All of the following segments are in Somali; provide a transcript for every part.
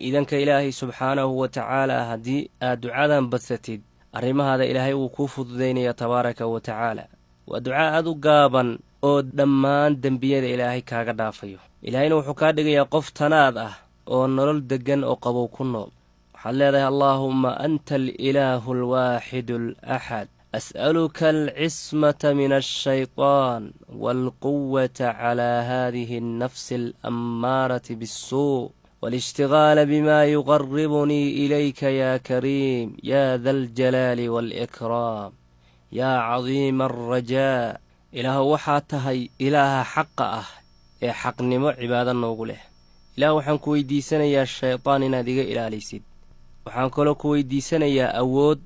idanka ilaahay subxaanahu wa tacaala haddii aad ducadan badsatid arrimahaada ilaahay wuu kuu fududaynaya tabaaraka wa tacaala. waa ducaa aad u gaaban oo dhammaan dembiyada ilaahay kaaga dhaafayo. ilaahayna wuxuu kaa dhigayaa qof tanaad ah oo nolol deggan oo qabow ku nool. waxaad leedahay allaahumma anta alilaahu alwaaxidu alaxad as'aluka alcismata min alshaytaan waalquwata calaa haadihi annafsi alammaarati biاssuu والاشتغال بما يقربني إليك يا كريم يا ذا الجلال والإكرام يا عظيم الرجاء. إله وحاتهي إله حق حق نمو عبادا نوغله. إله وحان كويدي سنة يا الشيطان ناديق إله ليسيد وحان كولو كويدي سنة يا أود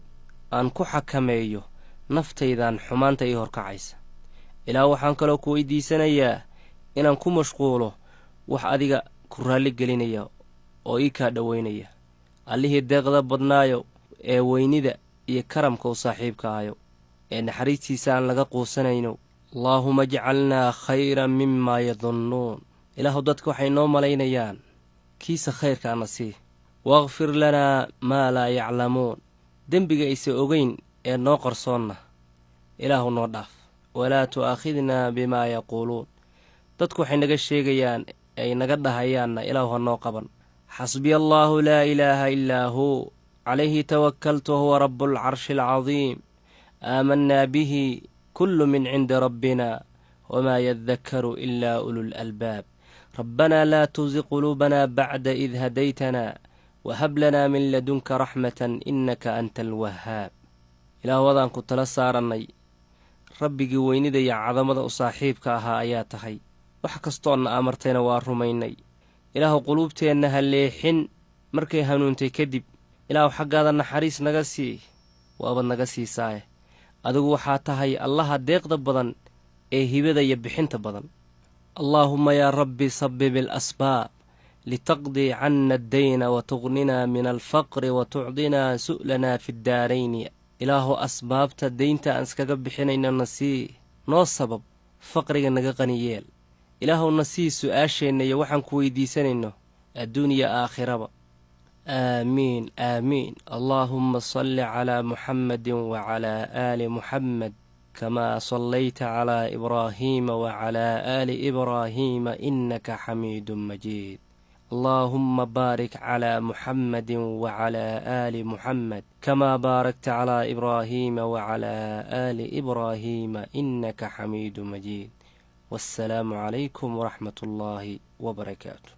أن كحكميو نفتي ذان حمان تيهور كعيس. إله وحان كولو كويدي سنة يا إنان كمشغوله وح أديق kuraalli gelinaya oo ii kaa dhowaynaya allihii deeqda badnaayo ee weynida iyo karamka u saaxiibka ahayo ee naxariistiisa aan laga quusanayno. allaahuma jcalnaa khayran mimaa yadunnuun. ilaahu dadka waxay noo malaynayaan kiisa khayrkaana sii. waqfir lanaa maa laa yaclamuun. dembiga aysa ogayn ee noo qarsoonna ilaahu noo dhaaf. walaa tu'aakhidnaa bimaa yaquuluun. dadku waxay naga sheegayaan ay naga dhahayaanna ilaahu ha noo qaban. xasbiya allaahu laa ilaaha ilaa huu calayhi tawakkaltu huwa rabbulcarshi alcadiim aamanaa bihi kullu min cindi rabbina wamaa yadakkaru ilaa ululalbaab. rabbanaa laa tuzi quluubanaa bacda id hadaytanaa wahab lanaa min ladunka raxmatan innaka anta alwahaab. ilaahu wadaan ku tala saarannay rabbigii weynida iyo cadamada u saaxiibka ahaa ayaa tahay. wax kastoonna amartayna waa rumaynay. ilaahu quluubteenna ha leexin markay hanuuntay kadib. ilaahu xaggaada naxariis naga sii. waabad naga siisaaye adigu waxaa tahay allaha deeqda badan ee hibada iyo bixinta badan. allaahumma yaa rabbi sabib alasbaab litaqdii canna addayna watugninaa min alfaqri watucdinaa su'lanaa fi ddaarayni. ilaahu asbaabta daynta aan iskaga bixinaynana sii noo sabab faqriga naga qaniyeel. ilaahowna sii su'aasheenna iyo waxaan ku weydiisanayno adduun iyo aakhiraba. aamiin aamiin. allaahumma salli calaa muxammadin wacalaa aali muxammed kamaa sallayta calaa ibraahiima wacalaa aali ibraahiima innaka xamiidun majiid. allaahumma baarik calaa muxammadin wacalaa aali muxammed kamaa baarakta calaa ibraahiima wacalaa aali ibraahiima innaka xamiidun majiid. والسلام عليكم ورحمة الله وبركاته.